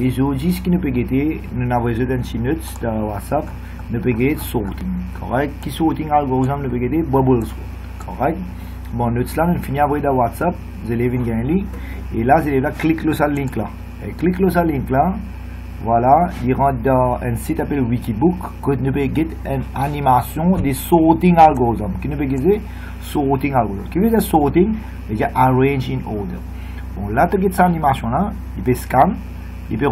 Et aujourd'hui, ce qui nous peut guetter, nous avons besoin d'un petit note dans WhatsApp, nous peut guetter sorting, correct? Qui sorting algorithme nous peut guetter bubble sort, correct? Bon, note là, nous finissons avec dans WhatsApp, vous allez venir gagner, et là, vous allez cliquer sur le link là. Et cliquez sur le link là, voilà, il rentre dans un site appelé Wikibook, que nous peut guetter une animation des sorting algorithmes, qui nous peut guetter sorting algorithm. Qui veut dire sorting, il y a arrange in order. Bon, là, tu as cette animation là, il peut scan. Il peut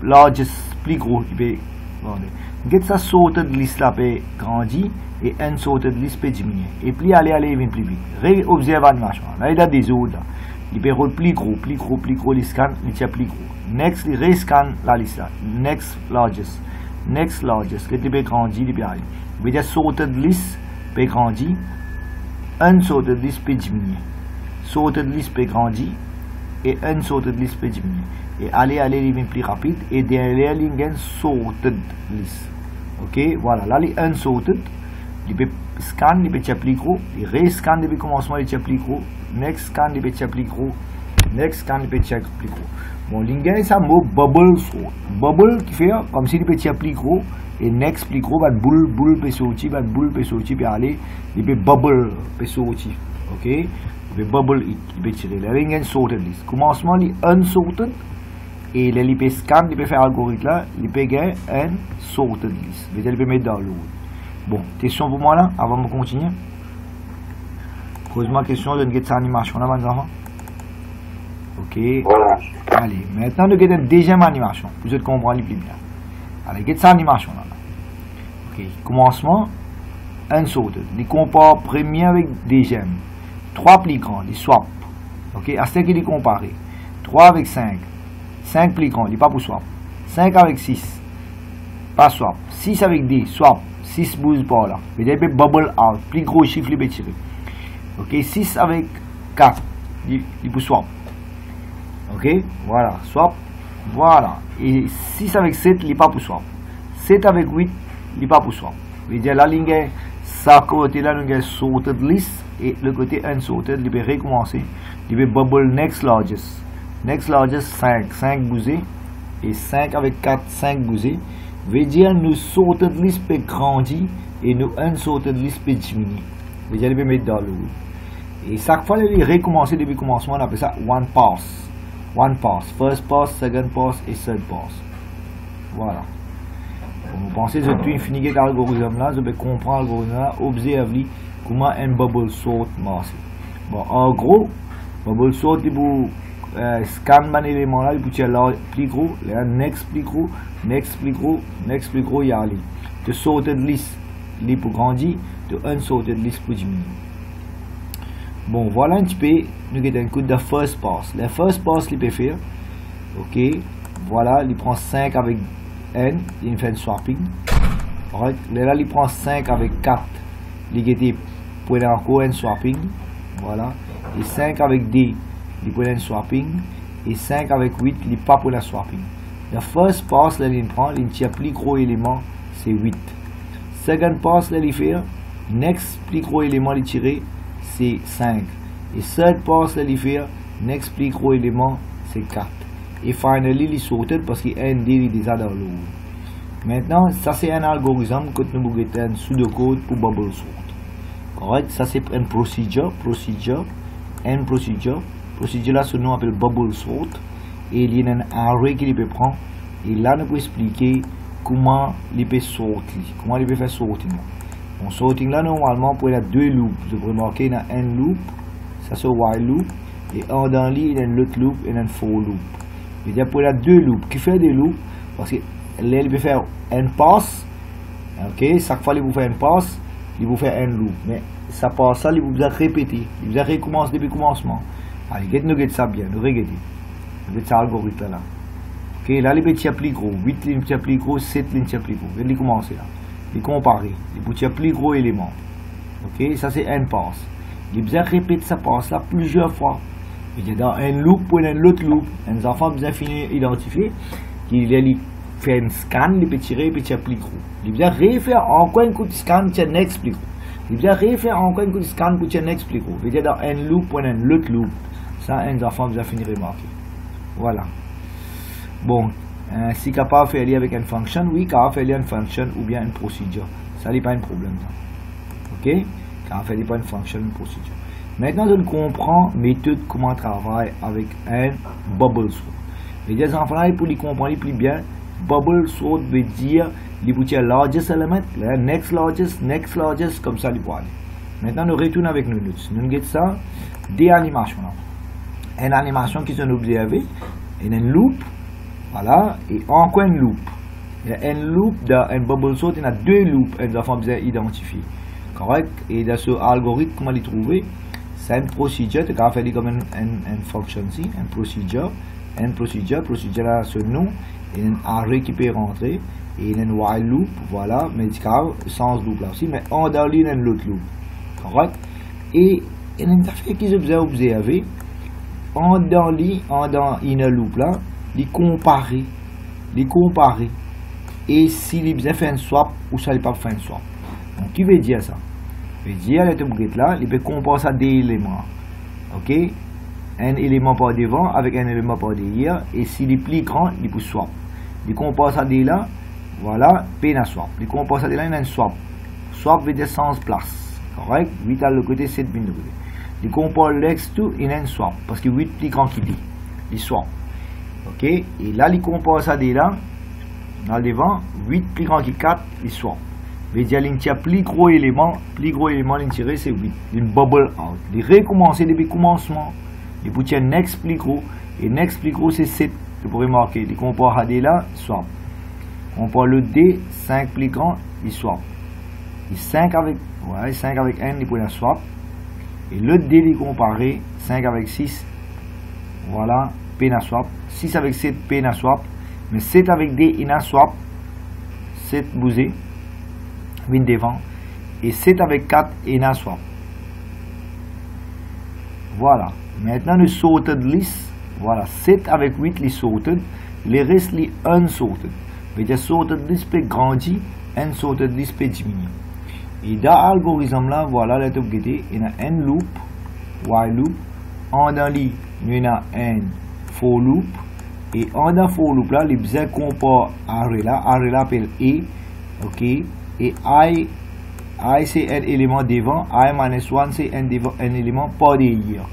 largest plus gros, il peut get sa sorted liste là peut grandir et un sorted liste peut diminuer et puis aller vient plus vite. Réobserve l'animation. Là il a des autres là. Il peut rôle plus gros, il scanne, il tient plus gros. Next il rescanne la liste là. Next largest que il peut grandir, il peut aller. Il veut dire sorted list peut grandir, un sorted list peut diminuer. Sorted list peut grandir et un sorted list peut diminuer. Et aller il plus rapide et derrière il y a une sorted list. Ok, voilà, là il y a un sorted, il peut scan, il peut être plus gros, il rescan depuis le commencement, il est plus gros, next scan, il peut être plus gros, next scan, il peut être plus gros. Bon, il y a ça mot bubble sort. Bubble qui fait comme si il peut être plus gros et next plus gros, boule peut sortir, puis aller, il peut bubble peut sortir. Ok, il peut bubble, il peut tirer. Là il y a une sorted list. Commencement, il y a un sorted. Et les peut scan, il peut faire algorithme là, il peut gagner un sorted list. Il peut mettre dans l'autre. Bon, question pour moi là, avant de continuer. Pose-moi question de cette animation là, mes enfants. Ok. Voilà. Allez, maintenant nous avons une deuxième animation. Vous allez comprendre plus bien. Allez, cette animation là. Ok, commencement, un sorted. Il compare premier avec deuxième. 3 plus grands, il swap. Ok, à ce qu'il est comparé. 3 avec 5. 5 plus grand, il n'est pas pour swap. 5 avec 6, pas swap. 6 avec 10, swap. 6 bouge par là. Il peut bubble out, plus gros chiffre, il peut tirer. Ok, 6 avec 4, il peut swap. Ok, voilà, swap. Voilà. Et 6 avec 7, il n'est pas pour swap. 7 avec 8, il n'est pas pour swap. Il veut dire la ligne, ça côté là, nous avons sorted list. Et le côté unsorted, il peut recommencer. Il peut bubble next largest. Next largest 5 bousées et 5 avec 4, 5 bousées. Veut dire nous sorted list peut grandir et nous unsorted list peut diminuer. Veut dire il peut mettre dans l'eau. Et chaque fois il recommencer depuis le commencement, on appelle ça one pass. One pass, first pass, second pass et third pass. Voilà. Vous pensez que je peux finir avec l'algorithme là, je peux comprendre l'algorithme là, observer comment un bubble sort marche. Bon, en gros, bubble sort il vous scan un élément là, il peut tirer là plus gros, là next plus gros, next plus gros, next plus gros, il y a aller. De sorted list, il pour grandir, de unsorted list pour diminuer. Bon, voilà un petit peu, nous avons un coup de first pass. Le first pass, il peut faire, ok, voilà, il prend 5 avec n, il fait un swapping. Right. Là, il prend 5 avec 4, il pour encore un swapping, voilà, et 5 avec d. Il peut un swapping et 5 avec 8 il n'est pas pour la swapping. Le first pass là il prend, il tire plus gros élément c'est 8. Second pass là il fait next plus gros élément il tire c'est 5. Et third pass là il fait next plus gros élément c'est 4. Et finally il saute parce qu'il y a un deal déjà dans l'eau. Maintenant ça c'est un algorithme que nous avons un pseudocode pour bubble sort. Correct, ça c'est une procedure. Procédure là, ce nom appelle bubble sort et il y a un array qu'il peut prendre et là nous peut expliquer comment il peut sortir, comment il peut faire sorting. Bon, sorting là normalement pour il y a deux loops. Vous pouvez remarquer il y a un loop, ça c'est while loop et en dans il y a un autre loop et un for loop. Il y a pour il y a deux loops qui fait des loops parce que là il peut faire un pass. Ok, chaque fois il vous fait un pass, il vous fait un loop, mais ça passe ça il vous a répété, il vous a recommencé depuis le commencement. Allez, nous ça bien, nous regardons. Nous regardons ça algorithme là. Ok, là, les petits plus gros, 8 lignes plus gros, 7 lignes plus gros. Il commence là. Il compare. Il petits plus gros éléments. Ok, ça c'est un pass. Il besoin répéter sa passe là plusieurs fois. Il y a dans un loop pour un autre loop. Un enfant besoin finir identifier. Il fait un scan, il peut tirer, il peut tirer plus gros. Il besoin refaire encore un coup de scan, il next plus gros. Il besoin refaire encore un coup de scan pour tirer next plus gros. Il y a dans un loop pour un autre loop. Ça, un enfant besoin finir remarquer. Voilà. Bon, si capable de faire avec une fonction, oui, capable de faire une fonction ou bien une procédure. Ça n'est pas un problème. Ça. Ok? Capable de faire une fonction, une procédure. Maintenant, je comprends la méthode comment travailler avec un bubble sort. Les enfants, pour les comprendre plus bien, bubble sort veut dire les boutiques largest element, next largest, comme ça, les poils. Maintenant, nous retournons avec nos notes. Nous avons ça, des animations. Une animation qui sont observées, une loop, voilà, et encore une loop. Il y a une loop dans un bubble sort, il y a deux loops, les enfants besoin identifier. Correct? Et dans ce algorithme, comment les trouver? C'est une procédure, tu peux faire comme une fonction ici, une procédure là, ce nom, et un array qui peut rentrer, et un while loop, voilà, mais sans loop là aussi, mais en dans une l'autre loop. Correct? Et une affaire qu'ils ont observé, en dans une loop là, les comparer. Et s'il y a fait un swap, ou ça n'est pas fait un swap. Donc, qui veut dire ça? veut dire le template là, il peut comparer ça des éléments. Ok? Un élément par devant avec un élément par derrière, et s'il est plus grand, il peut swap. Il compare ça des là, voilà, P na swap. Il compare ça des là, il y a un swap. Swap veut dire sans place. Correct? 8 à le côté, 7 bin de côté. Il compare l'ex tout, il y a un swap. Parce que 8 plus grand qu'il dit. Il swap. Ok? Et là, il compare ça des là, dans le devant, 8 plus grand que 4, il swap. Veut dire qu'il y a plus gros élément, il tire c'est 8. Il bubble out. Il recommence depuis le commencement. Il peut tirer next plus gros. Et next plus gros c'est 7. Vous pouvez marquer. Il compare à D là, swap. On prend le D, 5 plus grand, il swap. Et 5 avec, ouais, 5 avec N, il peut la swap. Et le D, il compare 5 avec 6. Voilà, P na swap. 6 avec 7, P na swap. Mais 7 avec D, il na swap. 7 bousé. Win devant. Et 7 avec 4, il na swap. Voilà. Maintenant, nous sortons de liste. Voilà. 7 avec 8, les sortons. Les restes, les unsorted. Mais dire sorted list peut grandir, unsorted list peut diminuer. Et dans l'algorithme là, voilà, là, il y a un loop, while loop. En dans il y a un for loop. Et en dans for loop là, les besoins compare array là appelle E. Ok. Et I c'est un élément devant, I-1 c'est un élément par derrière.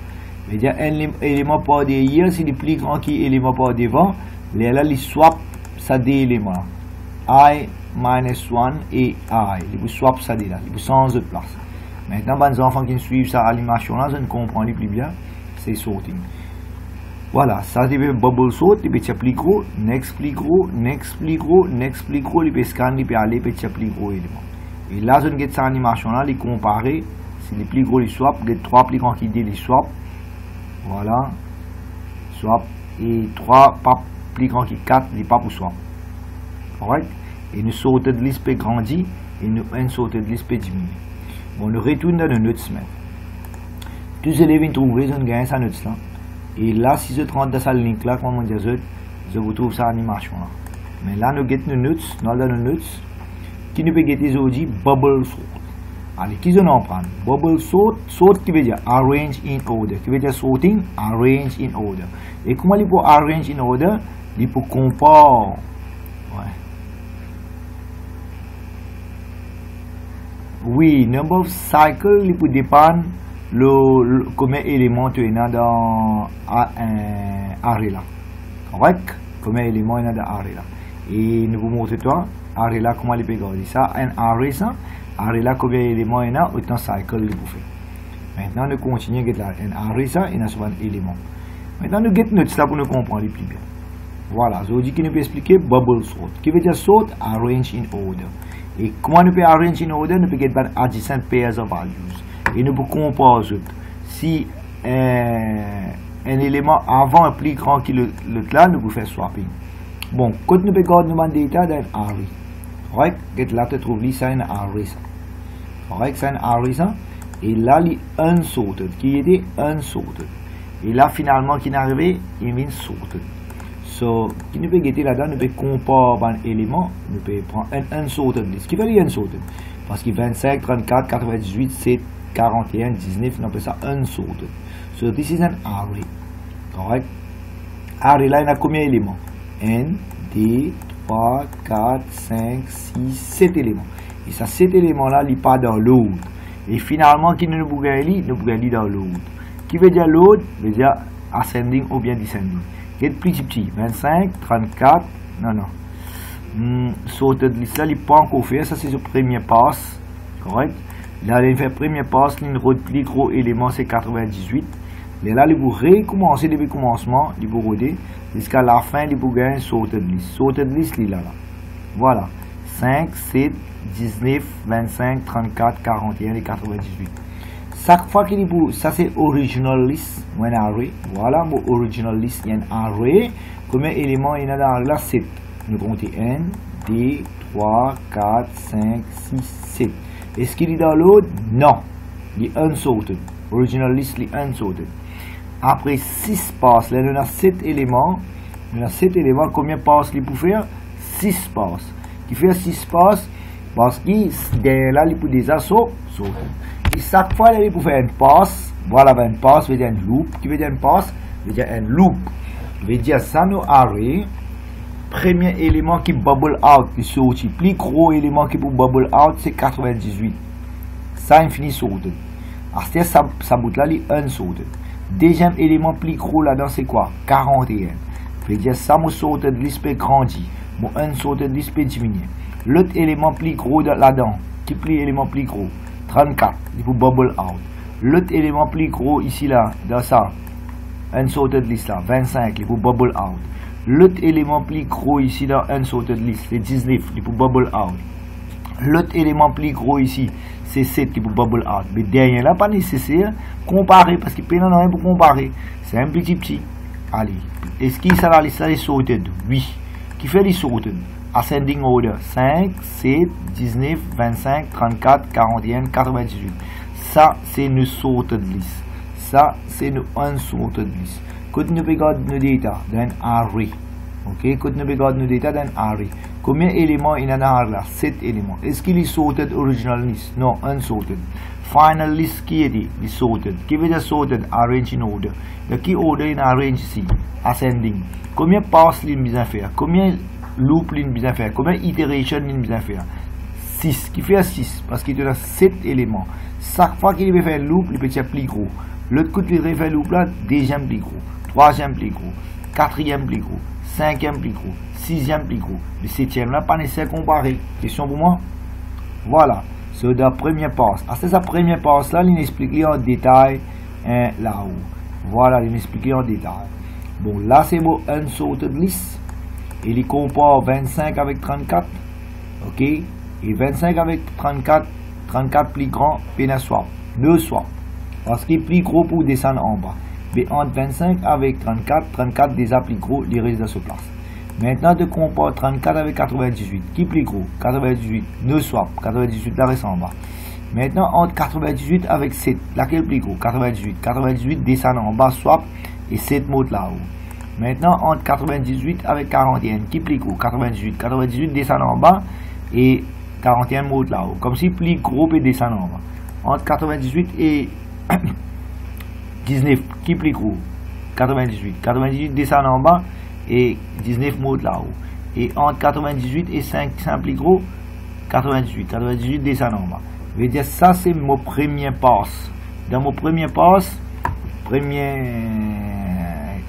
C'est-à-dire un élément par derrière, c'est le plus grand qui élément par devant. Là, il swap ça des éléments. I-1 et I. Il swap ça des là. Il change de place. Maintenant, les enfants qui suivent ça l'animation là, je ne comprends plus bien. C'est sorting. Voilà, ça c'est le bubble sort, il peut être plus gros, next plus gros, next plus gros, next plus gros, il peut scanner, il peut aller, il peut être plus gros élément. Et là, je ne get cette animation là, il compare, c'est les plus gros, les swap, les 3 plus grands qui disent les swap. Voilà, swap, et 3 pas plus grands qui 4, les pas pour swap. Correct? Et nous sortons de liste peut grandir, et nous sortons de liste peut diminuer. Bon, nous retournons dans le notes. Tous les élèves trouvent, ils ont gagné sa notes là. Et là, si je rentre dans ce link là, comment dire, je vous trouve ça animation là. Mais là, nous get nos notes, dans nos notes, qui nous peut get aujourd'hui bubble sort. Allez, qui je n'en prends? Bubble sort qui veut dire arrange in order, qui veut dire sorting, arrange in order. Et comment il peut arrange in order? Il peut comparer. Ouais. Oui, number of cycles, il peut dépendre. Combien d'éléments tu as dans array là. Correct? Combien d'éléments il y a dans array là. Et nous vous montrons toi, array là, comment il peut garder ça. Un array ça, array là, combien d'éléments il y a, autant cycle il peut faire. Maintenant, nous continuons avec un array ça, il y a souvent un élément. Maintenant, nous get notre ça pour nous comprendre plus bien. Voilà, je vous dis qu'il nous peut expliquer bubble sort. Qui veut dire sort, arrange in order. Et comment nous peut arrange in order, nous peut get adjacent pairs of values. Et nous pouvons comparer si un élément avant est plus grand que l'autre là, nous pouvons faire swapping. Bon, quand nous pouvons garder nos data dans un array. Correct? Et là, tu trouves ça un array. Correct? C'est un array ça. Et là, il est unsorted. Qui était unsorted. Et là, finalement, qui est arrivé, il est sorted. So, qui nous peut guetter là-dedans, nous pouvons comparer un élément, nous pouvons prendre un unsorted list. Qui veut dire unsorted? Parce que 25, 34, 98, 7, 41, 19, on appelle ça unsorted. So this is an array. Correct? Array là, il y a combien d'éléments? N, 2, 3, 4, 5, 6, 7 éléments. Et ça, 7 éléments-là, ils pas dans l'autre. Et finalement, qui nous pouvons aller dans l'autre. Qui veut dire l'autre, veut dire ascending ou bien descending. Quel plus petit, 25, 34, non. Sorted list là, il n'est pas encore fait. Ça, c'est le premier passe. Correct? Là, il fait premier passe, il plus gros élément, c'est 98. Et là, il vous recommencer depuis le commencement, il vous roder jusqu'à la fin, il vous gagner sorted list. Sorted list, il est là. Voilà. 5, 7, 19, 25, 34, 41 et 98. Chaque fois qu'il dit, ça c'est original list, ou un array. Voilà, mon original list, il y a un array. Combien d'éléments il y a dans l'array là? 7. Nous comptons 1, 2, 3, 4, 5, 6, 7. Est-ce qu'il est dans l'autre? Non. Il est unsorted. Original list, il est unsorted. Après 6 passes, là, on a 7 éléments. On a 7 éléments. Combien de passes il peut faire? 6 passes. Qui fait 6 passes parce que derrière là, il peut déjà sauter. Et chaque fois, il peut faire une passe. Voilà, une passe veut dire une loop. Qui veut dire une passe? Veut dire un loop. Veut dire ça, nos array. Premier élément qui bubble out, qui sorti. Plus gros élément qui peut bubble out, c'est 98. Ça, il finit sorted. Alors, ça bout là, il est unsorted. Deuxième élément plus gros là-dedans, c'est quoi? 41. Veut dire ça, mon sorted list peut grandir. Mon unsorted list peut diminuer. L'autre élément plus gros là-dedans, qui plus élément plus gros? 34, il faut bubble out. L'autre élément plus gros ici là, dans ça, unsorted list là, 25, il faut bubble out. L'autre élément plus gros ici dans unsorted list, c'est 19, il faut bubble out. L'autre élément plus gros ici, c'est 7 qui peut bubble out. Mais derrière là, pas nécessaire comparer, parce qu'il n'y a rien pour comparer. C'est un petit. Allez, est-ce qu'il ça la liste là est sorted? Oui. Qui fait les sorted? Ascending order 5, 7, 19, 25, 34, 41, 98. Ça, c'est une sorted list. Ça, c'est une unsorted list. Quand nous regardons nos data dans un array, ok, quand nous regardons nos data dans un array, combien d'éléments il y a dans l'array là? 7 éléments. Est-ce qu'il est sorted original list? Non, unsorted. Final list qui est dit? Il est sorted. Qui veut dire sorted? Arrange in order. Le qui order in arrange ici? Ascending. Combien passes il besoin faire? Combien loop il besoin faire? Combien itération il besoin faire? 6. Qui fait 6? Parce qu'il y a 7 éléments. Chaque fois qu'il veut faire loop, il peut être plus gros. L'autre côté, il veut faire loop là, deuxième plus gros. Troisième plus gros, quatrième plus gros, cinquième plus gros, sixième plus gros. Le septième là, pas nécessaire comparer. Question pour moi? Voilà, c'est la première passe. C'est sa première passe là, il m'explique en détail là-haut. Voilà, il m'explique en détail. Bon, là c'est mon unsorted list. Et il compare 25 avec 34. Ok, et 25 avec 34, 34 plus grand, peine swap. Ne swap. Parce qu'il est plus gros pour descendre en bas. Mais entre 25 avec 34, 34 déjà plus gros, il reste dans ce place. Maintenant, de comparer 34 avec 98. Qui est plus gros? 98, ne swap. 98, là reste en bas. Maintenant, entre 98 avec 7, laquelle plus gros? 98. 98 descend en bas, swap, et 7 monte là-haut. Maintenant, entre 98 avec 41, qui est plus gros? 98. 98 descend en bas, et 41 monte là-haut. Comme si plus gros peut descendre en bas. Entre 98 et 19, qui est plus gros? 98. 98 descend en bas et 19 monte là-haut. Et entre 98 et 5 plus gros, 98. 98 descend en bas. Je veux dire, ça c'est mon premier passe. Dans mon premier passe, premier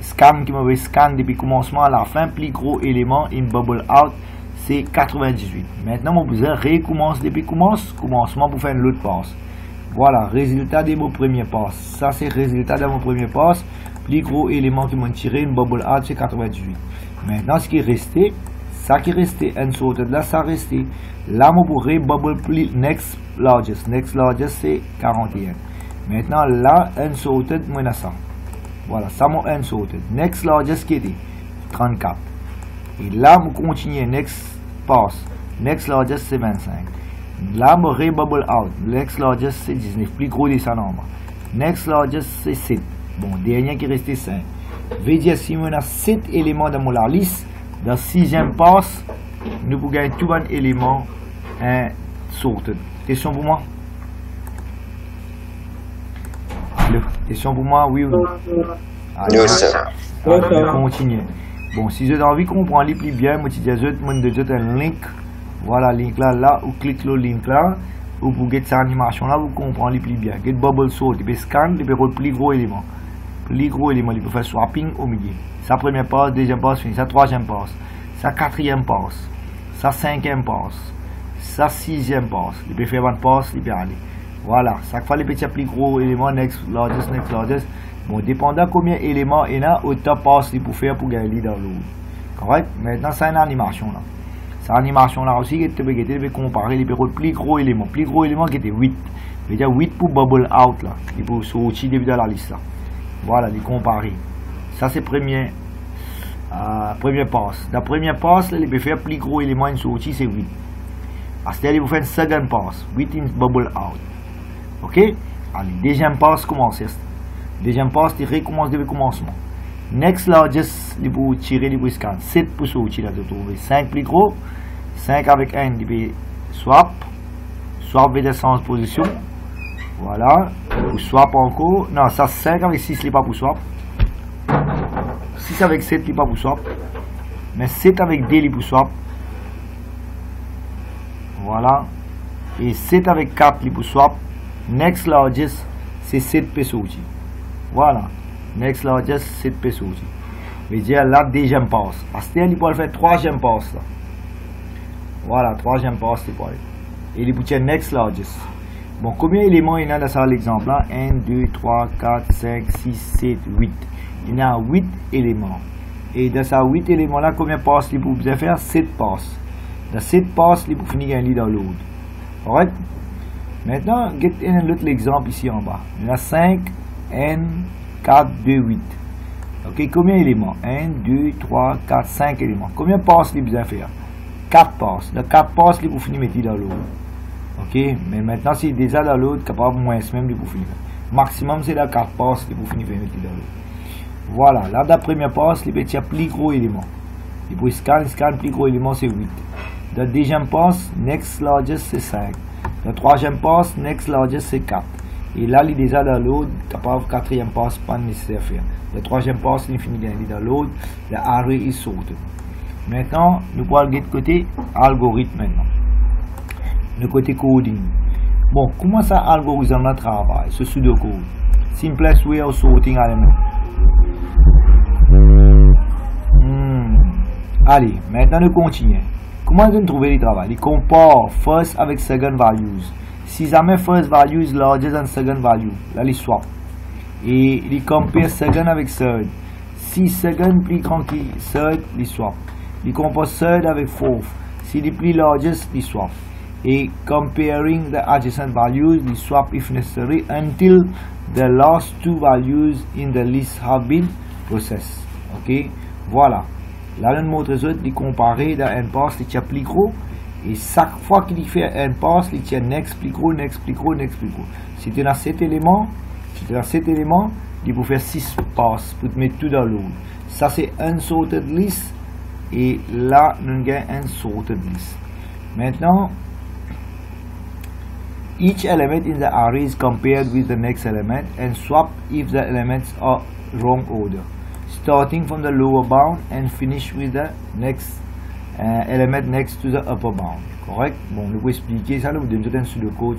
scan qui m'avait scan depuis le commencement à la fin, plus gros élément in bubble out, c'est 98. Maintenant, mon besoin recommence depuis le commencement pour faire l'autre passe. Voilà, résultat de mon premier passe. Ça, c'est le résultat de mon premier passe. Plus gros élément qui m'a tiré, une bubble out, c'est 98. Maintenant, ce qui est resté, ça qui est resté, unsorted là, ça resté. Là, mon pourrait bubble plus next largest. Next largest, c'est 41. Maintenant, là, unsorted, moi, là, ça. Voilà, ça, mon unsorted. Next largest, qui était 34. Et là, vous continuez, next pass. Next largest, c'est 25. Là, mon bubble out. Next largest, c'est 19. Plus gros descend en bas. Next largest, c'est 7. Bon, dernier qui restait 5. Veut dire, si on a 7 éléments dans mon liste, dans 6e passe, nous pouvons gagner tout un élément sorted. Question pour moi? Allô? Question pour moi? Oui ou non? Allez, Yes, sir. on continue. Bon, si vous avez envie qu'on comprend les plus bien, moi je dis un link. Voilà, link là, ou clique le link là, ou pour get cette animation là, vous comprenez les plus bien. Get bubble sort, il peut scan, il peut faire le plus gros élément. Le gros élément, il peut faire swapping au milieu. Sa première passe, deuxième passe, fini. Sa troisième passe, sa quatrième passe, sa cinquième passe, sa sixième passe. Il peut faire une passe, il peut aller. Voilà, chaque fois, il peut faire plus gros élément, next largest. Bon, dépendant combien d'éléments il y a, autant passe il peut faire pour gagner dans l'autre. Correct? Maintenant, c'est une animation là. Cette animation là aussi, il peut comparer les plus gros éléments. Plus gros élément qui était 8. Il veut dire 8 pour bubble out là. Il peut sortir début de la liste là. Voilà, les comparer. Ça c'est première passe. La première passe, il peut faire plus gros élément une sortie, c'est 8. C'est-à-dire il peut faire une seconde passe. 8 in bubble out. Ok? Allez, deuxième passe, commence. Deuxième passe, il recommence depuis le commencement. Next largest, il peut tirer, il peut scan. 7 pour sortir là de trouver. 5 plus gros. 5 avec 1, il peut swap. Swap veut dire sans position. Voilà. Pour swap encore. Non, ça 5 avec 6, il n'est pas pour swap. 6 avec 7, il n'est pas pour swap. Mais 7 avec 2, il est pour swap. Voilà. Et 7 avec 4, il est pour swap. Next largest, c'est 7 pour sortir. Voilà. Next largest, 7 pour sortir. Je veux dire la deuxième passe. À ce il peut faire troisième passe. Là. Voilà, troisième passe, il peut aller. Et il peut faire next largest. Bon, combien d'éléments il y a dans ça l'exemple là? 1, 2, 3, 4, 5, 6, 7, 8. Il y a 8 éléments. Et dans ces 8 éléments là, combien de passes il peut faire? 7 passes. Dans 7 passes, il peut finir un lit dans l'autre. Correct? Maintenant, get un autre exemple ici en bas. Il y a 5, N, 4, 2, 8. Ok, combien d'éléments? 1, 2, 3, 4, 5 éléments. Combien de passes il peut faire? 4 passes. Dans 4 passes, il peut finir mettre dans l'autre. Ok, mais maintenant, s'il est déjà dans l'autre, capable moins même, il peut finir. Maximum, c'est la 4 passes, il peut finir mettre dans l'autre. Voilà, là, dans la première passe, il peut faire plus gros élément. Il peut scan, plus gros élément, c'est 8. Dans la deuxième passe, next largest, c'est 5. Dans la troisième passe, next largest, c'est 4. Et là, il est déjà dans l'autre, capable quatrième passe, pas nécessaire à faire. La troisième passe, il finit dans l'autre, l'arrêt, il saute. Maintenant, nous pouvons aller de côté algorithme maintenant. Le côté coding. Bon, comment ça algorithme travaille, ce pseudocode? Simplest way of sorting element. Allez, maintenant nous continuons. Comment nous trouver le travail? Il compare first avec second values. Si jamais first value is larger than second value, là il swap. Et il compare second avec third. Si second plus grand que third, il swap. Il compare third avec fourth. Si il est plus largest, il swap. Et comparing the adjacent values, il swap if necessary until the last two values in the list have been processed. Ok, voilà. Là, on montre de comparer dans un pass, il tient plus gros. Et chaque fois qu'il fait un pass, il tient next plus gros, next plus gros, next plus gros. Si tu as 7 éléments, il peut faire 6 passes pour te mettre tout dans l'autre. Ça, c'est un sorted list. Et là, nous avons un sorted list. Maintenant, each element in the array is compared with the next element and swap if the elements are wrong order, starting from the lower bound and finish with the next element next to the upper bound. Correct? Bon, nous pouvons expliquer ça, nous donne un sur le code.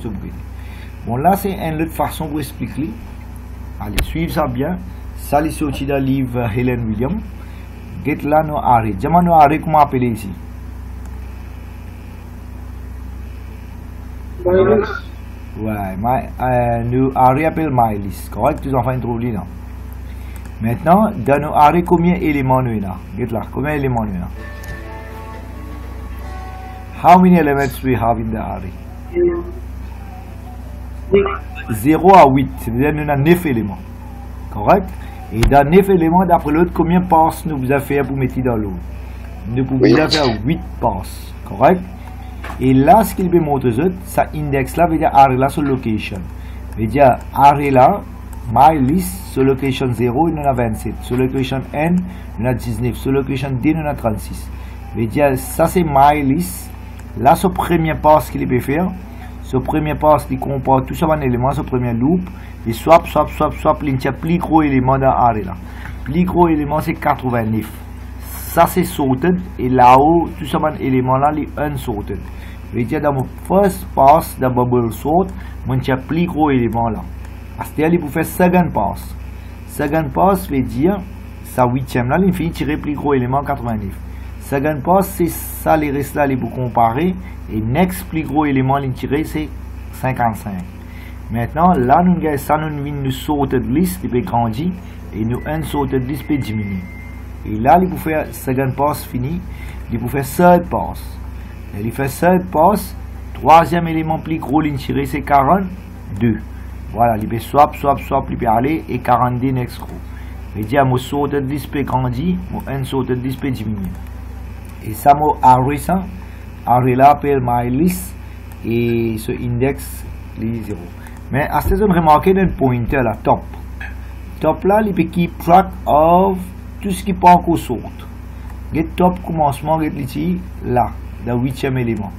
Bon, là, c'est une autre façon pour expliquer. Allez, suivez ça bien. Ça, c'est sorti dans le livre Helen Williams. Get là nos arrêts. Dis-moi nos arrêts, comment appeler ici? MyList. Ouais, nos arrêts appellent MyList. Correct? Tous enfants introduits là. Maintenant, dans nos arrêts, combien d'éléments nous avons? Get là, combien d'éléments nous avons? How many elements we have in the array? 0 à 8, c'est-à-dire nous avons 9 éléments. Correct? Et dans 9 éléments, d'après l'autre, combien de passes nous vous avez fait pour mettre dans l'autre? Nous pouvons faire 8 passes. Correct? Et là, ce qu'il veut montrer, ça index là veut dire array là sur location. Veut dire array là, my list, sur location 0, il y en a 27. Sur location n, il y en a 19. Sur location d, il y en a 36. Veut dire, ça c'est my list. Là, ce premier passe qu'il peut faire, ce premier passe, il compare tout ça en éléments, ce premier loop, il swap, il y a plus gros élément dans l'arrêt là. Plus gros élément, c'est 89. ça c'est sorted et là-haut tout ça man élément là les unsorted. Veut dire dans mon first pass de bubble sort mon tiens plus gros élément là. C'est-à-dire pour faire second pass. Second pass veut dire ça huitième là il finit tirer plus gros élément 89. Second pass c'est ça les restes là les pour comparer et next plus gros élément les tirer c'est 55. Maintenant là nous gagne ça nous vient nous sorted list il peut grandir et nous unsorted list peut diminuer. Et là, il peut faire second pass fini, il peut faire third pass. Et il fait third pass, troisième élément plus gros, il tire, c'est 42. Voilà, il peut swap, il peut aller et 42 next row. Il dit à mon sorted list peut grandir, mon unsorted list peut diminuer. Et ça, mon array ça, array là, appelle my list et ce index, les 0. Mais à cette zone, remarquez un pointer là, top. Top là, il peut keep track of tout ce qui peut encore sortir. Get top commencement, get ici, là, le huitième élément.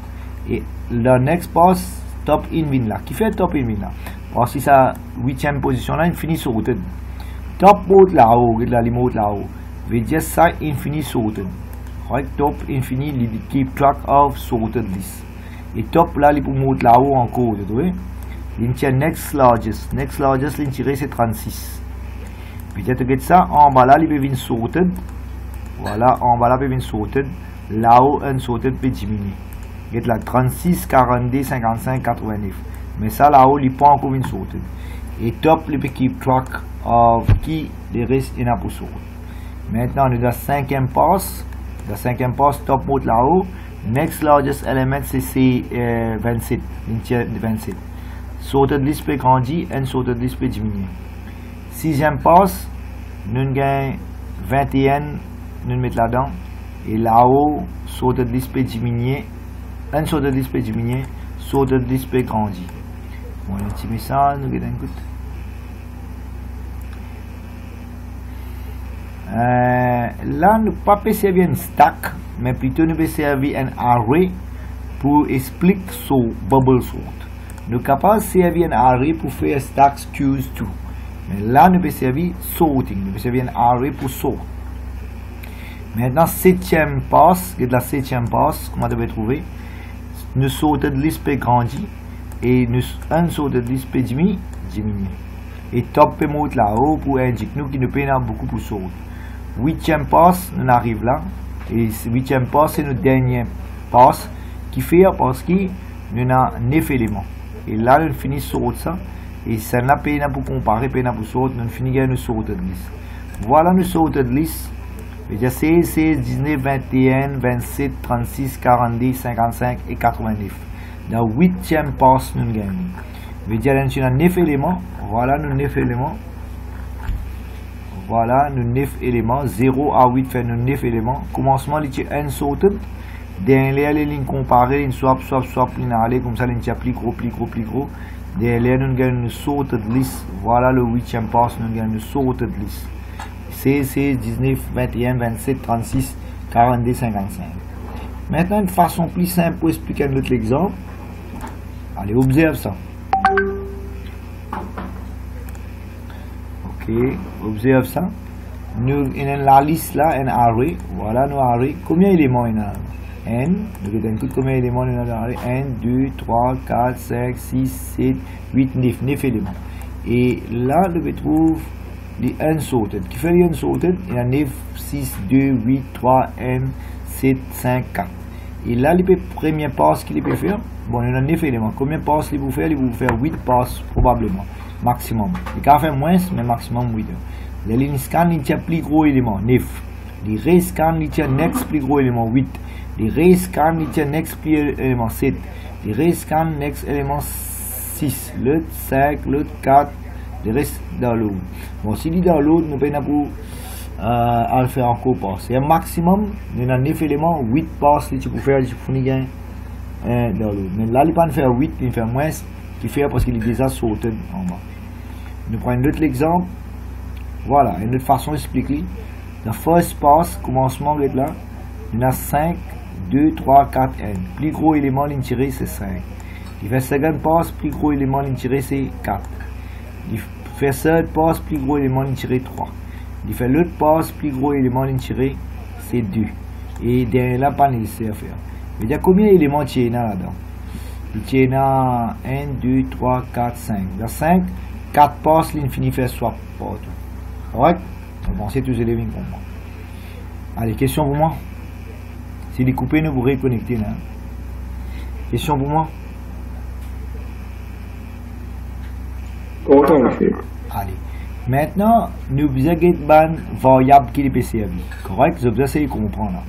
Et le next pass, top in win là. Qui fait top in win là? Parce que sa huitième position là, il finit sortir. Top mode là-haut, get la limite là-haut. Veut dire ça, il finit sortir. Right, top, il finit, il keep track of sorted list. Et top là, il peut monter là-haut encore, vous voyez? Il tient next largest. Next largest, il tire c'est 36. Peut-être que ça, en bas là, il peut venir sorted. Voilà, en bas là, il peut venir sorted. Là-haut, un sorted peut diminuer. Il y a 36, 42, 55, 89. Mais ça, là-haut, il peut encore venir sorted. Et top, il peut keep track of qui les restes il y en a pour sortir. Maintenant, on est dans le cinquième pass. Dans le cinquième pass, top mode là-haut. Next largest element, c'est 27. 27. Sorted list peut grandir, un sorted list peut diminuer. Sixième passe, nous gagnons 21, nous mettons là-dedans. Et là-haut, sorted list peut diminuer. Un sorted list peut diminuer, sorted list peut grandir. Bon, un petit message, nous gagnons un coup. Là, nous ne pouvons pas servir un stack, mais plutôt nous pouvons servir un array pour expliquer ce bubble sort. Nous sommes capables de servir un array pour faire stack skews 2. Mais là, nous pouvons servir sorting. Nous pouvons servir un array pour sort. Maintenant, septième passe, de la septième passe, comment on peut trouver? Nous sorted list peut grandir et nous un sorted list peut diminuer. Et top peut monter là-haut pour indiquer nous qui nous payons beaucoup pour sortir. Huitième passe, nous arrivons là. Et huitième passe, c'est notre dernier passe qui fait parce que nous avons 9 éléments. Et là, nous finissons sur ça. Et ça n'a pas pour comparer, pas pour sortir, nous finissons nous sortir de liste. Voilà nous sortir de liste. Il y a 16, 16, 19, 21, 27, 36, 42, 55 et 89. Dans le huitième passe, nous gagnons. Il y a 9 éléments. Voilà nos 9 éléments. Voilà nos 9 éléments. 0 à 8 fait nos 9 éléments. Commencement, il y a un sorted. Derrière les lignes comparées, une swap, aller comme ça, il y a plus gros. Derrière, nous gagnons une sorted list. Voilà le huitième pass, nous gagnons une sorted list. 16, 16, 19, 21, 27, 36, 42, 55. Maintenant, une façon plus simple pour expliquer un autre exemple. Allez, observe ça. Ok, observe ça. Nous avons la liste là, un array. Voilà nos arrays. Combien d'éléments il y a? N, nous avons combien d'éléments il y a dans l'array? 1, 2, 3, 4, 5, 6, 7, 8, 9 éléments. Et là, nous trouvons les unsorted. Qui fait les unsorted? Il y a 9, 6, 2, 8, 3, 1, 7, 5, 4. Et là, le premier pass qu'il peut faire, bon, il y a 9 éléments. Combien de passes il peut faire? Il peut faire 8 passes probablement, maximum. Il peut faire moins, mais maximum 8. Les lignes scan, il y a plus gros élément, 9. Les ray scan, il y a next plus gros élément, 8. Les ray scan, il y a next plus élément, 7. Les ray scan, next élément, 6. L'autre 5, l'autre 4. Le reste dans l'autre. Bon, si il est dans l'autre, nous pouvons pour à le faire encore pas. C'est un maximum, il y a 9 éléments, 8 passes, tu peux faire, tu peux gagner dans l'autre. Mais là, il ne peut pas faire 8, il fait moins, qui fait parce qu'il est déjà sauté en bas. Nous prenons un autre exemple. Voilà, une autre façon d'expliquer. La first pass, commencement est là, il y a 5, 2, 3, 4, 1. Plus gros élément, il tiré, c'est 5. Il fait second pass, plus gros élément, il tiré, c'est 4. Il fait third pass, plus gros élément, il tiré 3. Il fait l'autre pass, plus gros élément, il tiré c'est 2. Et derrière là, pas nécessaire à faire. Il y a combien d'éléments tu as là-dedans? Tu as 1, 2, 3, 4, 5. Dans 5, 4 passes, l'infini fait swap partout. Correct? On pense tous les éléments pour moi. Allez, question pour moi. Si les coupés, nous vous reconnecter là. Question pour moi. Content, monsieur. Allez. Maintenant, nous avons une variable qui est PCAV. Correct? Vous avez essayé de comprendre.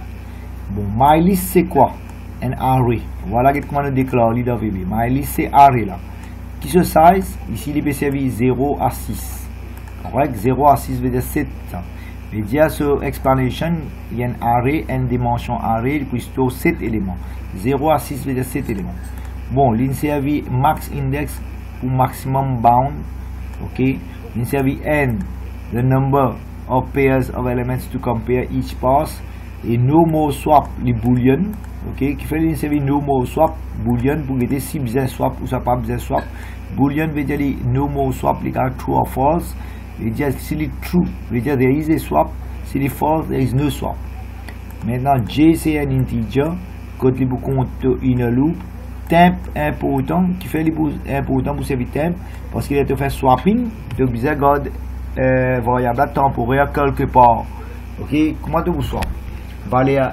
Bon, MyList c'est quoi? Un array. Voilà comment nous déclarons dans VB. MyList c'est array là. Qui se size? Ici, les PCAV 0 à 6. Correct? 0 à 6 veut dire 7. Et dire sur explanation, il y a un array, une dimension array, puis c'est 7 éléments. 0 à 6 veut dire 7 éléments. Bon, l'inservi max index pour maximum bound. Ok? L'inservi n, the number of pairs of elements to compare each pass. Et no more swap, les boolean. Ok? Qui fait l'inservi no more swap, boolean pour guetter si besoin swap ou ça pas besoin swap. Boolean veut dire no more swap, les gars, true or false. Il dit si c'est true, il veut dire there is a swap. Si c'est false, there is no swap. Maintenant, J c'est un integer. Quand il compte une loop, temp important, qui fait important pour servir temp, parce qu'il a fait swapping, donc besoin de garder variable temporaire quelque part. Ok, comment tu vous swap? Valer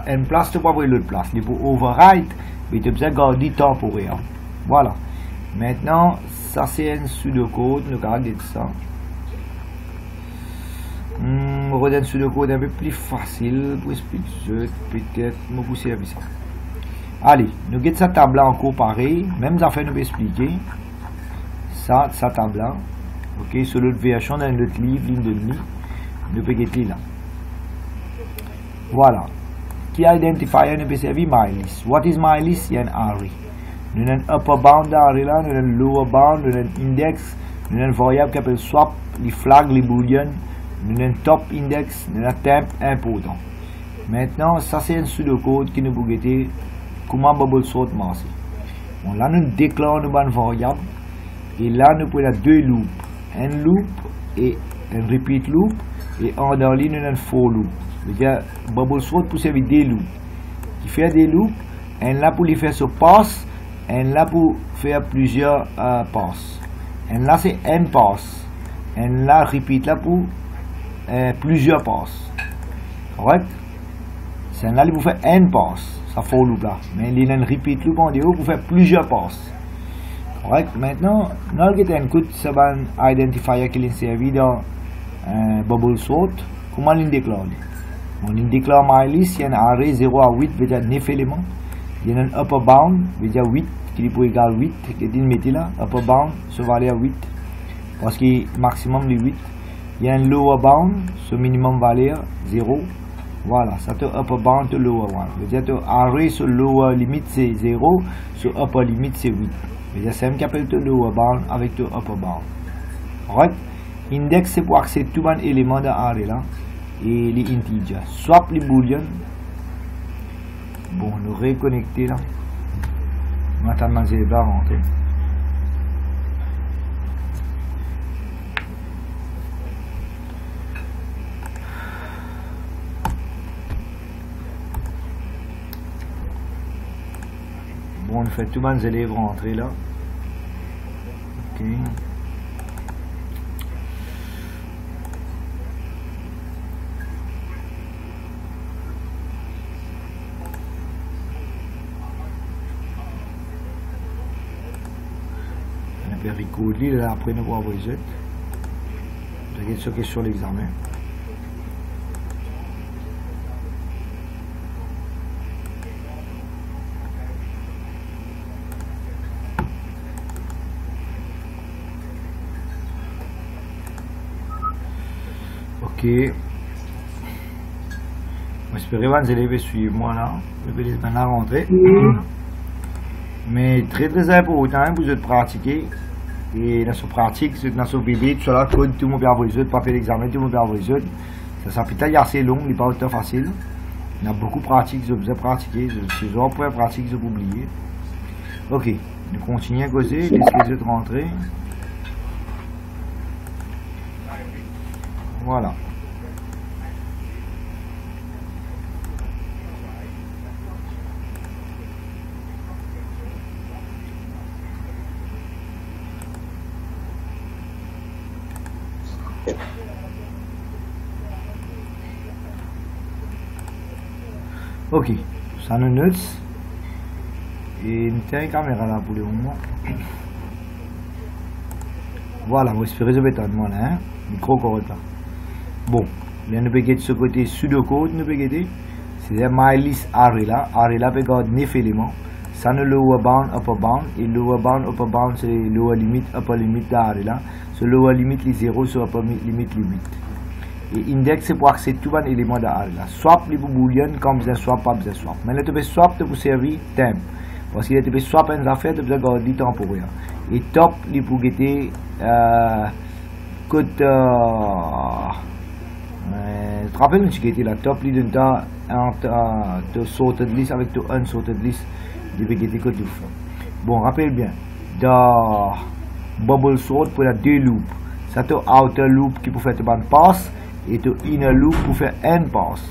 une place, tu peux pas voir l'autre place. Il faut overwrite, mais tu as besoin de garder temporaire. Voilà. Maintenant, ça c'est un pseudocode, nous regardons ça. On va un pseudocode un peu plus facile pour expliquer, peut-être, nous vous servir ça. Allez, nous regardons cette table là encore pareil, même affaire nous expliquer. Ça table là, ok, sur l'autre version dans notre livre, ligne de demi, nous pouvons regarder là. Voilà. Qui identifier nous peut servir MyList. What is MyList? Il y a un array. Nous avons un upper bound d'array là, nous avons un lower bound, nous avons un index, nous avons une variable qui s'appelle swap, les flags, les booleans, nous avons un top index, nous avons un temp important. Maintenant, ça c'est un pseudocode qui nous peut guetter comment bubble sort marcher. Bon, là nous déclarons une variable et là nous pouvons deux loops, un loop et un repeat loop et en dans ligne nous avons un for loop. C'est-à-dire bubble sort pour servir des loops. Qui fait des loops, un là pour les faire sur pass. Un là pour faire plusieurs passes. Un là c'est un pass. Un là repeat là pour plusieurs passes. Correct? C'est un là pour faire un pass. Ça for loop là. Mais il y a un repeat loop en dehors pour faire plusieurs passes. Correct? Maintenant, nous avons un coup de un identifier qui est servi dans bubble sort. Comment il déclare? On déclare MyList, il y a un array 0 à 8, veut dire 9 éléments. Il y a un upper bound, veut dire 8, qui est pour égal 8, qui est mettre là, upper bound, ce valeur 8, parce que maximum de 8. Il y a un lower bound, ce minimum valeur 0. Voilà, ça te upper bound, te lower bound. Veut dire que array, ce lower limite c'est 0, ce upper limite c'est 8. Veut dire c'est même qu'appelle te lower bound avec te upper bound. Alright? Index c'est pour accéder tout un élément dans l'array là. Et les integers. Swap les booleans. Bon, nous reconnecter là. Maintenant, je vais rentrer. Bon, on fait tout les élèves rentrer là. Ok. Record là après nous voir vos résultats. Regarde ce qui est sur l'examen. Ok. J'espère que vous allez suivre moi là. Je vais maintenant rentrer. Mais très important pour vous pratiquer. Et dans ce pratique, dans ce bébé, tout cela, tout le monde peut avoir les autres, pas faire l'examen, tout le monde peut avoir les autres. Ça peut être assez long, il n'est pas autant facile. Il y a beaucoup de pratiques, je vous ai pratiqué, ces autres pratiques, je vous oublier. Ok, nous continuons à causer, laissez les autres rentrer. Voilà. Ok, ça nous note. Et nous avons une caméra là pour le moment. Voilà, on espère résoudre là, micro code là. Bon, bien nous pouvons ce côté pseudocode, nous pouvons c'est MyList array là peut garder 9 éléments. Ça nous lower bound, upper bound, et lower bound, upper bound c'est lower limit, upper limit d'array là. Ce lower limit les 0, sur upper limit les 8. Et index c'est pour accéder tout un élément d'array là. Swap les pour boolean, comme besoin swap, pas besoin swap. Mais là tu peux swap pour servir temp. Parce qu'il tu peux swap une affaire, tu peux garder temporaire. Et top les pour guetter code tu te rappelles tu guetter la top les d'un entre sorted list avec ton unsorted list, tu peux guetter code tout ça. Bon, rappelle bien, dans bubble sort pour la deux loops, ça te outer loop qui pour faire te bonne pass et te inner loop pour faire n pass.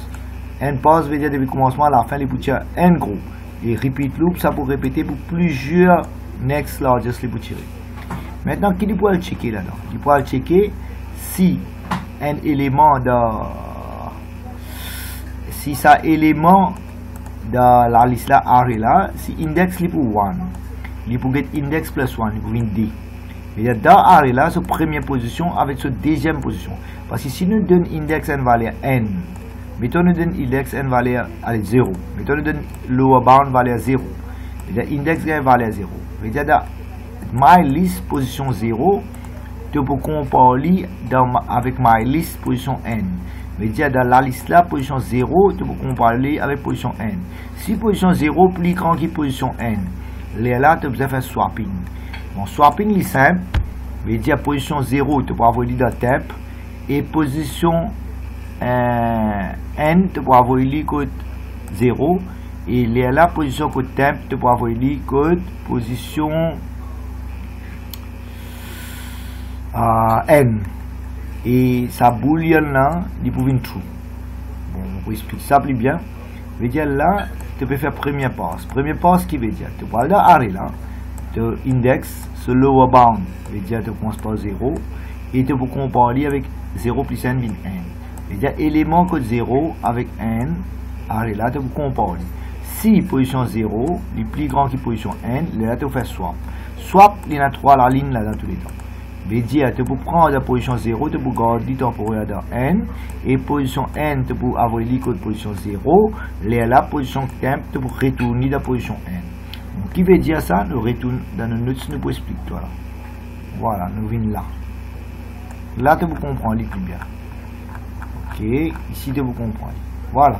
N pass veut dire depuis le commencement à la fin les pour tirer n gros. Et repeat loop, ça pour répéter pour plusieurs next largest les pour tirer. Maintenant, qui peut le checker là-dedans? Il peut le checker si un élément de si ça élément de la liste là array là, si index li pour 1, il peut get index plus 1, il peut venir d. Et dans array là, c'est première position avec sa deuxième position. Parce que si nous donne index en valeur n, mettons nous donne index n valeur 0, mettons nous donne lower bound valeur 0, et index gagne valeur 0. Et dans MyList position 0, tu peux comparer avec MyList position n. Mais dans la liste là, position 0, tu peux comparer avec position n. Si position 0 plus grand que position n, là, tu peux faire swapping. Bon, swapping est simple. Mais position 0, tu peux avoir dans temp. Et position n, tu peux avoir code 0. Et là, position code temp, tu peux avoir code position n. Et ça boolean là, il peut venir true. Bon, on peut expliquer ça plus bien. Veut dire là, tu peux faire première passe. Première passe qui veut dire, tu peux aller dans array là, tu index, ce lower bound, veut dire tu commences par 0, et tu peux comparer avec 0 plus n min n. Veut dire élément code 0 avec n, array là, tu peux comparer. Si position 0, est plus grand que position n, là tu peux faire swap. Swap, il y en a 3 la ligne là dans tous les temps. Veut dire tu peux prendre la position 0, tu peux garder temporaire dans n, et position n, tu peux avoir le code position 0, la position temp, tu peux retourner dans la position n. Donc, qui veut dire ça? Nous retournons dans nos notes, nous pouvons expliquer toi là. Voilà, nous venons là. Là, tu peux comprendre plus bien. Ok, ici, tu peux comprendre. Voilà.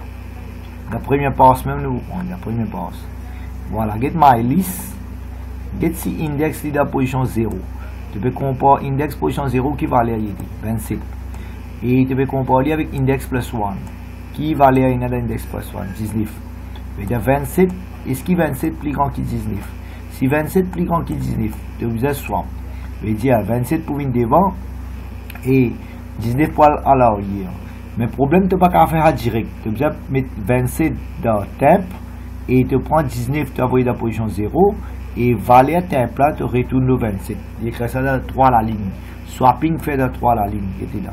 La première passe même, nous prendre la première passe. Voilà, get MyList, get si index dans la position 0. Tu peux comparer index position 0 qui valeur 27. Et tu peux comparer avec index plus 1 qui valeur index plus 1, 19. Veut dire 27, est-ce que 27 plus grand que 19? Si 27 plus grand que 19, tu as swap. Veut dire 27 pour venir devant et 19 pour à l'arrière. Mais le problème, tu ne peux pas faire à direct. Tu dois mettre 27 dans temp et tu prends 19, tu envoies dans la position 0. Et valeur temp là, tu retournes le 27. Il écrit ça dans 3 la ligne. Swapping fait dans 3 la ligne qui était là.